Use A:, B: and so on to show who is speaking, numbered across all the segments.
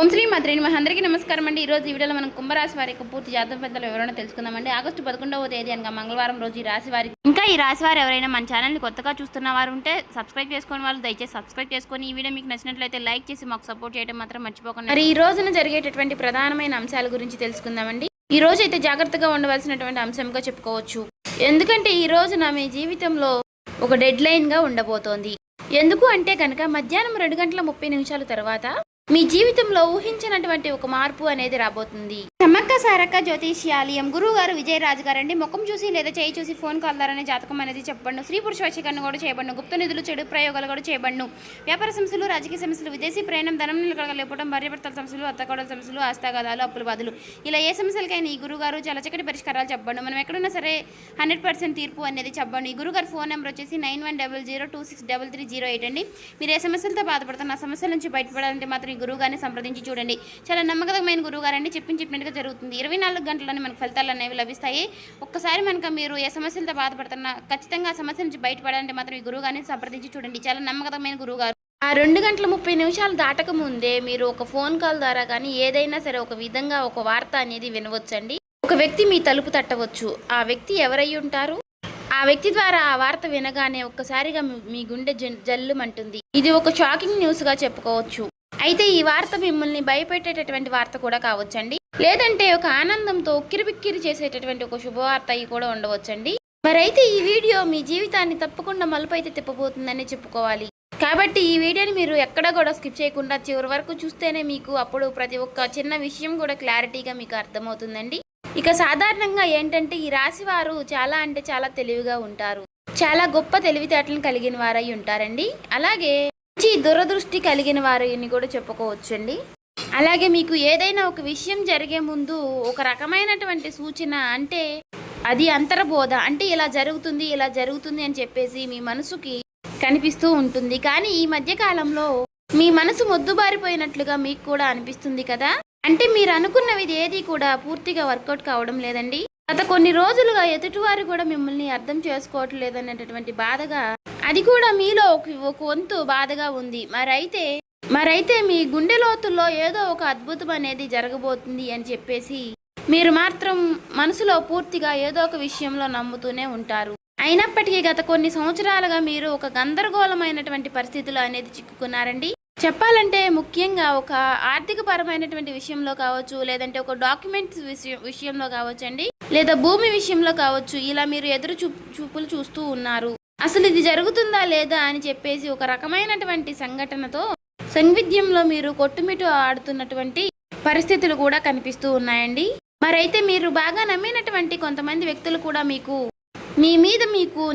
A: ఓం శ్రీ మాత్రే నమః. అందరికీ నమస్కారం అండి. ఈరోజు ఈ వీడియోలో మనం కుంభరాశి వారి యొక్క పూర్తి జాతక ఫలితాల వివరణ తెలుసుకుందామండి. ఆగస్టు 11వ తేదీ అనగా మంగళవారం రోజు ఈ రాశి వారికి ఈ రాశి వారు ఎవరైనా మన ఛానల్ని కొత్తగా చూస్తున్న వారు ఉంటే సబ్స్క్రైబ్ చేసుకుని వాళ్ళు దయచేసి సబ్స్క్రైబ్ చేసుకొని ఈ వీడియో మీకు నచ్చినట్లయితే లైక్ చేసి మాకు సపోర్ట్ చేయడం మాత్రం మర్చిపోకండి. మరి ఈ రోజున జరిగేటటువంటి ప్రధానమైన అంశాల గురించి తెలుసుకుందామండి. ఈ రోజు అయితే జాగ్రత్తగా ఉండవలసినటువంటి అంశంగా చెప్పుకోవచ్చు. ఎందుకంటే ఈ రోజున మీ జీవితంలో ఒక డెడ్ లైన్గా ఉండబోతోంది. ఎందుకు అంటే కనుక మధ్యాహ్నం 2:30 తర్వాత మీ జీవితంలో ఊహించినటువంటి ఒక మార్పు అనేది రాబోతుంది. సమ్మక్క సారక్క జ్యోతిష్యాలయం గురువు గారు విజయరాజు గారండి. ముఖం చూసి లేదా చేయి చూసి ఫోన్ కాల్ ద్వారానే జాతకం అనేది చెప్పబడును. స్త్రీ పురుష వశీకరణ కూడా చేయబడును. గుప్త నిధులు చెడు ప్రయోగాలు కూడా చేయబడును. వ్యాపార సమస్యలు, రాజకీయ సమస్యలు, విదేశీ ప్రయాణం, ధనం నిలకడలేకపోవడం, భార్యాభర్తల సమస్యలు, అత్తకోడల సమస్యలు, ఆస్తాగాదాలు, అప్పుల బాధలు, ఇలా ఏ సమస్యలకైనా ఈ గురుగారు చాలా చక్కటి పరిష్కారాలు చెప్పబడును. మనం ఎక్కడున్నా సరే 100% తీర్పు అనేది చెప్పబడును. ఈ గురుగారు ఫోన్ నెంబర్ వచ్చేసి 9100263308 అండి. మీరు ఏ సమస్యలతో బాధపడుతున్న ఆ సమస్యల నుంచి బయటపడాలంటే మాత్రం ఈ గురువుగారిని సంప్రదించి చూడండి. చాలా నమ్మకమైన గురువుగారండి. చెప్పినట్టుగా జరుగుతుంది. 24 గంటల్లోనే మనకు ఫలితాలు అనేవి లభిస్తాయి. ఒక్కసారి మనకు మీరు ఏ సమస్యలతో బాధపడుతున్నా ఖచ్చితంగా ఆ సమస్య నుంచి బయటపడాలంటే మాత్రం ఈ గురువుగారిని సంప్రదించి చూడండి. చాలా నమ్మకమైన గురువుగారు. ఆ 2:30 దాటక ముందే మీరు ఒక ఫోన్ కాల్ ద్వారా కానీ ఏదైనా సరే ఒక విధంగా ఒక వార్త అనేది వినవచ్చండి. ఒక వ్యక్తి మీ తలుపు తట్టవచ్చు. ఆ వ్యక్తి ఎవరై ఉంటారు? ఆ వ్యక్తి ద్వారా ఆ వార్త వినగానే ఒక్కసారిగా మీ గుండె జల్లుమంటుంది. ఇది ఒక షాకింగ్ న్యూస్ గా చెప్పుకోవచ్చు. అయితే ఈ వార్త మిమ్మల్ని భయపెట్టేటటువంటి వార్త కూడా కావచ్చండి. లేదంటే ఒక ఆనందంతో ఉక్కిరిబిక్కిరి చేసేటటువంటి ఒక శుభవార్త అయి కూడా ఉండవచ్చండి. మరైతే ఈ వీడియో మీ జీవితాన్ని తప్పకుండా మలుపు అయితే తిప్పబోతుందని చెప్పుకోవాలి. కాబట్టి ఈ వీడియోని మీరు ఎక్కడ కూడా స్కిప్ చేయకుండా చివరి వరకు చూస్తేనే మీకు అప్పుడు ప్రతి ఒక్క చిన్న విషయం కూడా క్లారిటీగా మీకు అర్థమవుతుందండి. ఇక సాధారణంగా ఏంటంటే ఈ రాశి వారు చాలా అంటే చాలా తెలివిగా ఉంటారు. చాలా గొప్ప తెలివితేటలను కలిగిన వారై ఉంటారండి. అలాగే దురదృష్టి కలిగిన వారిని కూడా చెప్పుకోవచ్చండి. అలాగే మీకు ఏదైనా ఒక విషయం జరిగే ముందు ఒక రకమైనటువంటి సూచన, అంటే అది అంతర్బోధ, అంటే ఇలా జరుగుతుంది అని చెప్పేసి మీ మనసుకి కనిపిస్తూ ఉంటుంది. కానీ ఈ మధ్య కాలంలో మీ మనసు మొద్దుబారిపోయినట్లుగా మీకు కూడా అనిపిస్తుంది కదా. అంటే మీరు అనుకున్నవి ఏది కూడా పూర్తిగా వర్కౌట్ కావడం లేదండి. గత కొన్ని రోజులుగా ఎదుటివారు కూడా మిమ్మల్ని అర్థం చేసుకోవటం లేదనేటటువంటి బాధగా, అది కూడా మీలో ఒక వంతు బాధగా ఉంది. మరైతే మీ గుండె లోతుల్లో ఏదో ఒక అద్భుతం అనేది జరగబోతుంది అని చెప్పేసి మీరు మాత్రం మనసులో పూర్తిగా ఏదో ఒక విషయంలో నమ్ముతూనే ఉంటారు. అయినప్పటికీ గత కొన్ని సంవత్సరాలుగా మీరు ఒక గందరగోళమైనటువంటి పరిస్థితులు అనేది చిక్కుకున్నారండి. చెప్పాలంటే ముఖ్యంగా ఒక ఆర్థిక పరమైనటువంటి విషయంలో కావచ్చు, లేదంటే ఒక డాక్యుమెంట్స్ విషయంలో కావచ్చండి, లేదా భూమి విషయంలో కావచ్చు. ఇలా మీరు ఎదురు చూపులు చూస్తూ ఉన్నారు. అసలు ఇది జరుగుతుందా లేదా అని చెప్పేసి ఒక రకమైనటువంటి సంఘటనతో సంవిధ్యంలో మీరు కొట్టుమిట్టు ఆడుతున్నటువంటి పరిస్థితులు కూడా కనిపిస్తూ ఉన్నాయండి. మరైతే మీరు బాగా నమ్మినటువంటి కొంతమంది వ్యక్తులు కూడా మీ మీద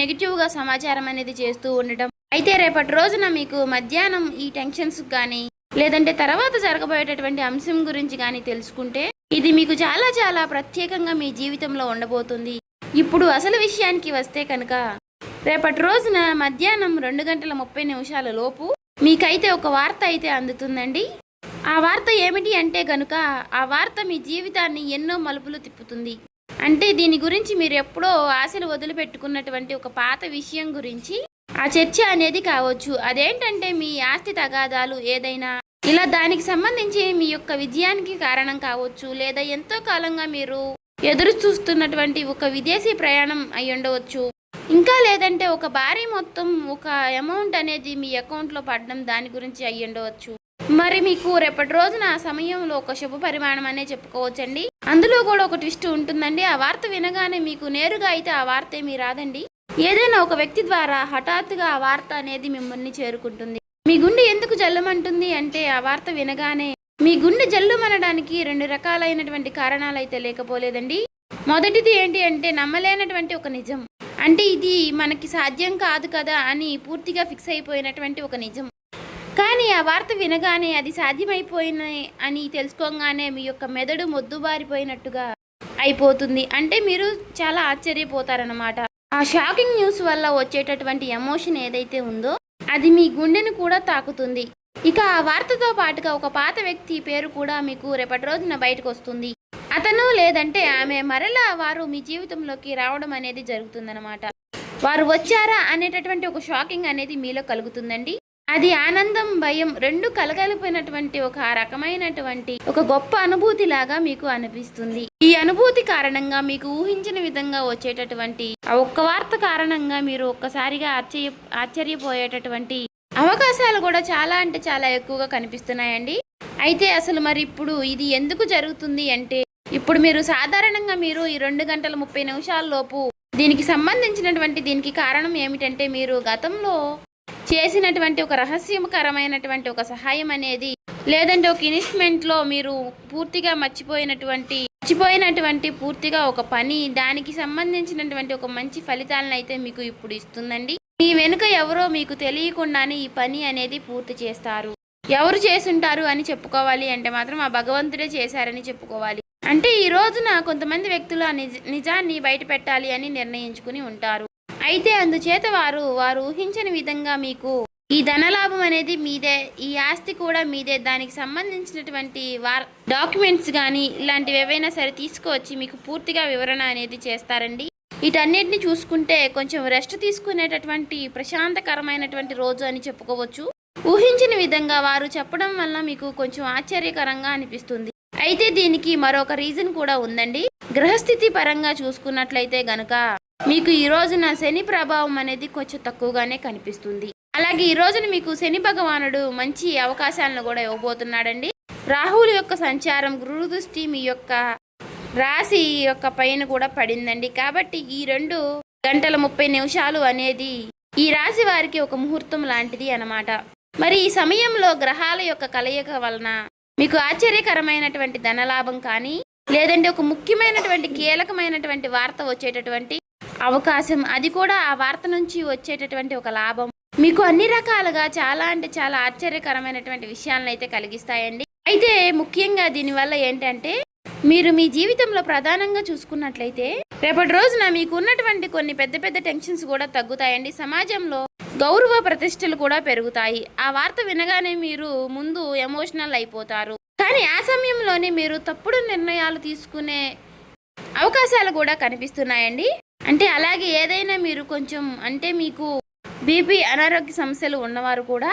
A: నెగిటివ్గా సమాచారం అనేది చేస్తూ ఉండటం. అయితే రేపటి రోజున మీకు మధ్యాహ్నం ఈ టెన్షన్స్ కానీ, లేదంటే తర్వాత జరగబోయేటటువంటి అంశం గురించి కానీ తెలుసుకుంటే ఇది మీకు చాలా చాలా ప్రత్యేకంగా మీ జీవితంలో ఉండబోతుంది. ఇప్పుడు అసలు విషయానికి వస్తే కనుక రేపటి రోజున మధ్యాహ్నం 2:30 లోపు మీకైతే ఒక వార్త అయితే అందుతుందండి. ఆ వార్త ఏమిటి అంటే కనుక ఆ వార్త మీ జీవితాన్ని ఎన్నో మలుపులు తిప్పుతుంది. అంటే దీని గురించి మీరు ఎప్పుడో ఆశలు వదిలిపెట్టుకున్నటువంటి ఒక పాత విషయం గురించి ఆ చర్చ అనేది కావచ్చు. అదేంటంటే మీ ఆస్తి తగాదాలు ఏదైనా, ఇలా దానికి సంబంధించి మీ యొక్క విజయానికి కారణం కావచ్చు, లేదా ఎంతో కాలంగా మీరు ఎదురు చూస్తున్నటువంటి ఒక విదేశీ ప్రయాణం అయి ఉండవచ్చు. ఇంకా లేదంటే ఒక భారీ మొత్తం ఒక అమౌంట్ అనేది మీ అకౌంట్లో పడడం, దాని గురించి అయ్యి ఉండవచ్చు. మరి మీకు రేపటి రోజున ఆ సమయంలో ఒక శుభ పరిమాణం అనే చెప్పుకోవచ్చండి. అందులో కూడా ఒక ట్విస్ట్ ఉంటుందండి. ఆ వార్త వినగానే మీకు నేరుగా అయితే ఆ వార్త ఏమీ రాదండి. ఏదైనా ఒక వ్యక్తి ద్వారా హఠాత్తుగా ఆ వార్త అనేది మిమ్మల్ని చేరుకుంటుంది. మీ గుండె ఎందుకు జల్లుమంటుంది అంటే ఆ వార్త వినగానే మీ గుండె జల్లుమనడానికి 2 రకాలైనటువంటి కారణాలు అయితే లేకపోలేదండి. మొదటిది ఏంటి అంటే నమ్మలేనటువంటి ఒక నిజం. అంటే ఇది మనకి సాధ్యం కాదు కదా అని పూర్తిగా ఫిక్స్ అయిపోయినటువంటి ఒక నిజం. కానీ ఆ వార్త వినగానే అది సాధ్యమైపోయిన అని తెలుసుకోగానే మీ యొక్క మెదడు మొద్దుబారిపోయినట్టుగా అయిపోతుంది. అంటే మీరు చాలా ఆశ్చర్యపోతారన్నమాట. ఆ షాకింగ్ న్యూస్ వల్ల వచ్చేటటువంటి ఎమోషన్ ఏదైతే ఉందో అది మీ గుండెను కూడా తాకుతుంది. ఇక ఆ వార్తతో పాటుగా ఒక పాత వ్యక్తి పేరు కూడా మీకు రేపటి రోజున బయటకు వస్తుంది. అతను లేదంటే ఆమె మరలా వారు మీ జీవితంలోకి రావడం అనేది జరుగుతుందన్నమాట. వారు వచ్చారా అనేటటువంటి ఒక షాకింగ్ అనేది మీలో కలుగుతుందండి. అది ఆనందం, భయం రెండు కలగలిపినటువంటి ఒక రకమైనటువంటి ఒక గొప్ప అనుభూతి లాగా మీకు అనిపిస్తుంది. ఈ అనుభూతి కారణంగా మీకు ఊహించిన విధంగా వచ్చేటటువంటి ఆ ఒక్క వార్త కారణంగా మీరు ఒక్కసారిగా ఆశ్చర్యపోయేటటువంటి అవకాశాలు కూడా చాలా అంటే చాలా ఎక్కువగా కనిపిస్తున్నాయండి. అయితే అసలు మరి ఇప్పుడు ఇది ఎందుకు జరుగుతుంది అంటే, ఇప్పుడు మీరు సాధారణంగా మీరు ఈ 2 గంటల 30 నిమిషాల లోపు దీనికి సంబంధించినటువంటి దీనికి కారణం ఏమిటంటే, మీరు గతంలో చేసినటువంటి ఒక రహస్యకరమైనటువంటి ఒక సహాయం అనేది, లేదంటే ఒక ఇన్వెస్ట్మెంట్లో మీరు పూర్తిగా మర్చిపోయినటువంటి పూర్తిగా ఒక పని, దానికి సంబంధించినటువంటి ఒక మంచి ఫలితాలను అయితే మీకు ఇప్పుడు ఇస్తుందండి. మీ వెనుక ఎవరో మీకు తెలియకుండానే ఈ పని అనేది పూర్తి చేస్తారు. ఎవరు చేసుంటారు అని చెప్పుకోవాలి అంటే మాత్రం ఆ భగవంతుడే చేశారని చెప్పుకోవాలి. అంటే ఈ రోజున కొంతమంది వ్యక్తులు ఆ నిజాన్ని బయట పెట్టాలి అని నిర్ణయించుకుని ఉంటారు. అయితే అందుచేత వారు ఊహించని విధంగా మీకు ఈ ధనలాభం అనేది మీదే, ఈ ఆస్తి కూడా మీదే, దానికి సంబంధించినటువంటి డాక్యుమెంట్స్ కానీ ఇలాంటివి ఏవైనా సరే తీసుకువచ్చి మీకు పూర్తిగా వివరణ అనేది చేస్తారండి. వీటన్నిటిని చూసుకుంటే కొంచెం రెస్ట్ తీసుకునేటటువంటి ప్రశాంతకరమైనటువంటి రోజు అని చెప్పుకోవచ్చు. ఊహించిన విధంగా వారు చెప్పడం వల్ల మీకు కొంచెం ఆశ్చర్యకరంగా అనిపిస్తుంది. అయితే దీనికి మరొక రీజన్ కూడా ఉందండి. గ్రహస్థితి పరంగా చూసుకున్నట్లయితే గనుక మీకు ఈ రోజున శని ప్రభావం అనేది కొంచెం తక్కువగానే కనిపిస్తుంది. అలాగే ఈ రోజున మీకు శని భగవానుడు మంచి అవకాశాలను కూడా ఇవ్వబోతున్నాడండి. రాహువుల యొక్క సంచారం, గురు దృష్టి మీ యొక్క రాశి యొక్క పైన కూడా పడిందండి. కాబట్టి ఈ 2 గంటల 30 నిమిషాలు అనేది ఈ రాశి వారికి ఒక ముహూర్తం లాంటిది అన్నమాట. మరి ఈ సమయంలో గ్రహాల యొక్క కలయిక వలన మీకు ఆశ్చర్యకరమైనటువంటి ధనలాభం కానీ, లేదంటే ఒక ముఖ్యమైనటువంటి కీలకమైనటువంటి వార్త వచ్చేటటువంటి అవకాశం, అది కూడా ఆ వార్త నుంచి వచ్చేటటువంటి ఒక లాభం మీకు అన్ని రకాలుగా చాలా అంటే చాలా ఆశ్చర్యకరమైనటువంటి విషయాలను అయితే కలిగిస్తాయండి. అయితే ముఖ్యంగా దీనివల్ల ఏంటంటే, మీరు మీ జీవితంలో ప్రధానంగా చూసుకున్నట్లయితే రేపటి రోజున మీకు ఉన్నటువంటి కొన్ని పెద్ద పెద్ద టెన్షన్స్ కూడా తగ్గుతాయండి. సమాజంలో గౌరవ ప్రతిష్టలు కూడా పెరుగుతాయి. ఆ వార్త వినగానే మీరు ముందు ఎమోషనల్ అయిపోతారు. కానీ ఆ సమయంలోనే మీరు తప్పుడు నిర్ణయాలు తీసుకునే అవకాశాలు కూడా కనిపిస్తున్నాయండి. అంటే అలాగే ఏదైనా మీరు కొంచెం అంటే మీకు బీపీ అనారోగ్య సమస్యలు ఉన్నవారు కూడా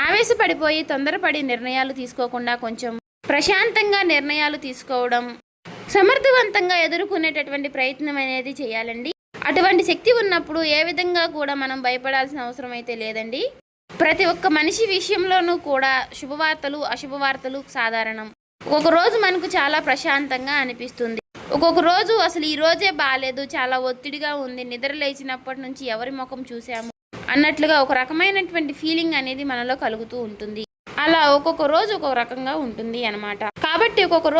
A: ఆవేశపడిపోయి తొందరపడి నిర్ణయాలు తీసుకోకుండా కొంచెం ప్రశాంతంగా నిర్ణయాలు తీసుకోవడం, సమర్థవంతంగా ఎదుర్కొనేటటువంటి ప్రయత్నం అనేది చేయాలండి. అటువంటి శక్తి ఉన్నప్పుడు ఏ విధంగా కూడా మనం భయపడాల్సిన అవసరం అయితే లేదండి. ప్రతి ఒక్క మనిషి విషయంలోనూ కూడా శుభవార్తలు అశుభవార్తలు సాధారణం. ఒక్కొక్క రోజు మనకు చాలా ప్రశాంతంగా అనిపిస్తుంది, ఒక్కొక్క రోజు అసలు ఈ రోజే బాగాలేదు, చాలా ఒత్తిడిగా ఉంది, నిద్ర లేచినప్పటి నుంచి ఎవరి ముఖం చూసాము అన్నట్లుగా ఒక రకమైనటువంటి ఫీలింగ్ అనేది మనలో కలుగుతూ ఉంటుంది. అలా ఒక్కొక్క రోజు ఒక్కొక్క రకంగా ఉంటుంది అన్నమాట. కాబట్టి ఒక్కొక్క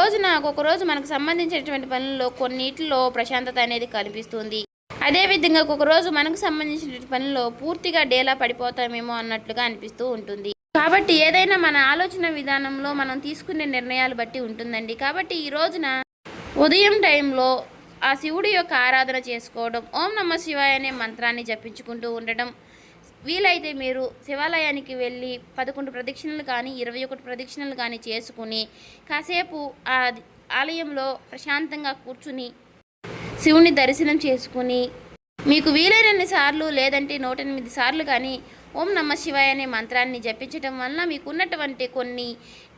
A: రోజు మనకు సంబంధించినటువంటి పనుల్లో కొన్నిటిలో ప్రశాంతత అనేది కనిపిస్తుంది. అదేవిధంగా ఒక్కొక్క రోజు మనకు సంబంధించిన పనుల్లో పూర్తిగా డేలా పడిపోతామేమో అన్నట్లుగా అనిపిస్తూ ఉంటుంది. కాబట్టి ఏదైనా మన ఆలోచన విధానంలో మనం తీసుకునే నిర్ణయాలు బట్టి ఉంటుందండి. కాబట్టి ఈ రోజున ఉదయం టైంలో ఆ శివుడి యొక్క ఆరాధన చేసుకోవడం, ఓం నమః శివాయ అనే మంత్రాన్ని జపించుకుంటూ ఉండడం, వీలైతే మీరు శివాలయానికి వెళ్ళి 11 ప్రదక్షిణలు కానీ 21 ప్రదక్షిణలు కానీ చేసుకుని కాసేపు ఆ ఆలయంలో ప్రశాంతంగా కూర్చుని శివుని దర్శనం చేసుకుని మీకు వీలైనన్ని సార్లు లేదంటే 108 సార్లు కానీ ఓం నమః శివాయ అనే మంత్రాన్ని జపించడం వల్ల మీకు ఉన్నటువంటి కొన్ని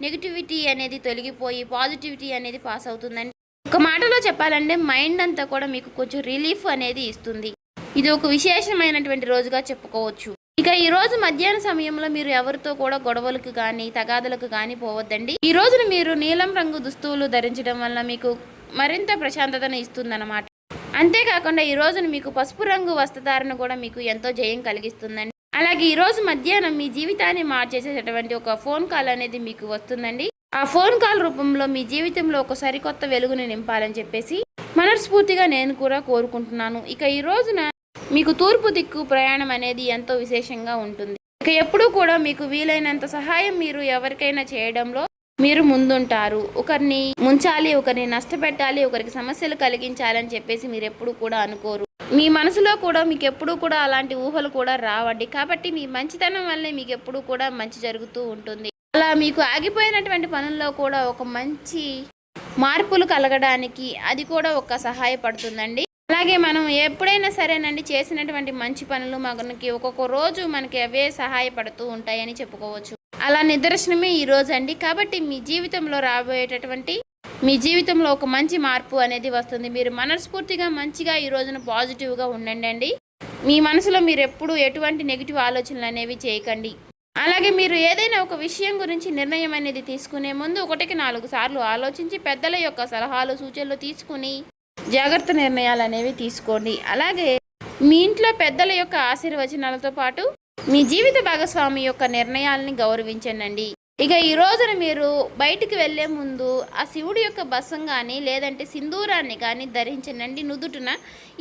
A: నెగిటివిటీ అనేది తొలగిపోయి పాజిటివిటీ అనేది పాస్ అవుతుందండి. ఒక మాటలో చెప్పాలంటే మైండ్ అంతా కూడా మీకు కొంచెం రిలీఫ్ అనేది ఇస్తుంది. ఇది ఒక విశేషమైనటువంటి రోజుగా చెప్పుకోవచ్చు. ఇక ఈ రోజు మధ్యాహ్న సమయంలో మీరు ఎవరితో కూడా గొడవలకు కానీ తగాదలకు కానీ పోవద్దండి. ఈ రోజున మీరు నీలం రంగు దుస్తువులు ధరించడం వల్ల మీకు మరింత ప్రశాంతతను ఇస్తుందన్నమాట. అంతేకాకుండా ఈ రోజున మీకు పసుపు రంగు వస్త్రధారణ కూడా మీకు ఎంతో జయం కలిగిస్తుందండి. అలాగే ఈ రోజు మధ్యాహ్నం మీ జీవితాన్ని మార్చేసేటటువంటి ఒక ఫోన్ కాల్ అనేది మీకు వస్తుందండి. ఆ ఫోన్ కాల్ రూపంలో మీ జీవితంలో ఒక సరికొత్త వెలుగుని నింపాలని చెప్పేసి మనస్ఫూర్తిగా నేను కూడా కోరుకుంటున్నాను. ఇక ఈ రోజున మీకు తూర్పు దిక్కు ప్రయాణం అనేది ఎంతో విశేషంగా ఉంటుంది. ఇక ఎప్పుడూ కూడా మీకు వీలైనంత సహాయం మీరు ఎవరికైనా చేయడంలో మీరు ముందుంటారు. ఒకరిని ముంచాలి, ఒకరిని నష్టపెట్టాలి, ఒకరికి సమస్యలు కలిగించాలని చెప్పేసి మీరు ఎప్పుడు కూడా అనుకోరు. మీ మనసులో కూడా మీకు ఎప్పుడూ కూడా అలాంటి ఊహలు కూడా రావండి. కాబట్టి మీ మంచితనం వల్లే మీకు ఎప్పుడూ కూడా మంచి జరుగుతూ ఉంటుంది. అలా మీకు ఆగిపోయినటువంటి పనుల్లో కూడా ఒక మంచి మార్పులు కలగడానికి అది కూడా ఒక సహాయపడుతుందండి. అలాగే మనం ఎప్పుడైనా సరేనండి చేసినటువంటి మంచి పనులు మనకి ఒక్కొక్క రోజు మనకి అవే సహాయపడుతూ ఉంటాయని చెప్పుకోవచ్చు. అలా నిదర్శనమే ఈ రోజు అండి. కాబట్టి మీ జీవితంలో రాబోయేటటువంటి మీ జీవితంలో ఒక మంచి మార్పు అనేది వస్తుంది. మీరు మనస్ఫూర్తిగా మంచిగా ఈ రోజున పాజిటివ్గా ఉండండి. మీ మనసులో మీరు ఎప్పుడు ఎటువంటి నెగిటివ్ ఆలోచనలు అనేవి చేయకండి. అలాగే మీరు ఏదైనా ఒక విషయం గురించి నిర్ణయం అనేది తీసుకునే ముందు 1కి 4 సార్లు ఆలోచించి పెద్దల యొక్క సలహాలు సూచనలు తీసుకుని జాగ్రత్త నిర్ణయాలు అనేవి తీసుకోండి. అలాగే మీ ఇంట్లో పెద్దల యొక్క ఆశీర్వచనాలతో పాటు మీ జీవిత భాగస్వామి యొక్క నిర్ణయాలని గౌరవించండి. ఇక ఈ రోజున మీరు బయటికి వెళ్ళే ముందు ఆ శివుడి యొక్క బసం కానీ లేదంటే సింధూరాన్ని కానీ ధరించండి నుదుటిన.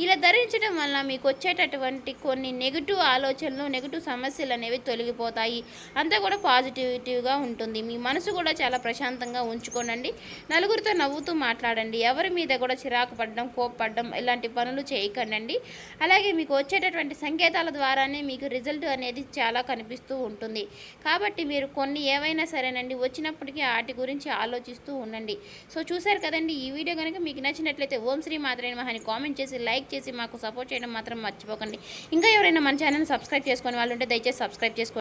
A: ఇలా ధరించడం వల్ల మీకు వచ్చేటటువంటి కొన్ని నెగిటివ్ ఆలోచనలు నెగిటివ్ సమస్యలు అనేవి తొలగిపోతాయి. అంతా కూడా పాజిటివిటీగా ఉంటుంది. మీ మనసు కూడా చాలా ప్రశాంతంగా ఉంచుకోనండి. నలుగురితో నవ్వుతూ మాట్లాడండి. ఎవరి మీద కూడా చిరాకు పడడం కోప్పడడం ఇలాంటి పనులు చేయకండి. అలాగే మీకు వచ్చేటటువంటి సంకేతాల ద్వారానే మీకు రిజల్ట్ అనేది చాలా కనిపిస్తూ ఉంటుంది. కాబట్టి మీరు కొన్ని ఏవైనా సరేనండి వచ్చినప్పటికీ వాటి గురించి ఆలోచిస్తూ ఉండండి. సో చూసారు కదండి, ఈ వీడియో కనుక మీకు నచ్చినట్లయితే ఓం శ్రీ మాత్రే నమః అని కామెంట్ చేసి లైక్ చేసి మాకు సపోర్ట్ చేయడం మాత్రం మర్చిపోకండి. ఇంకా ఎవరైనా మన ఛానల్ సబ్స్క్రైబ్ చేసుకునే వాళ్ళు ఉంటే దయచేసి సబ్స్క్రైబ్ చేసుకోండి.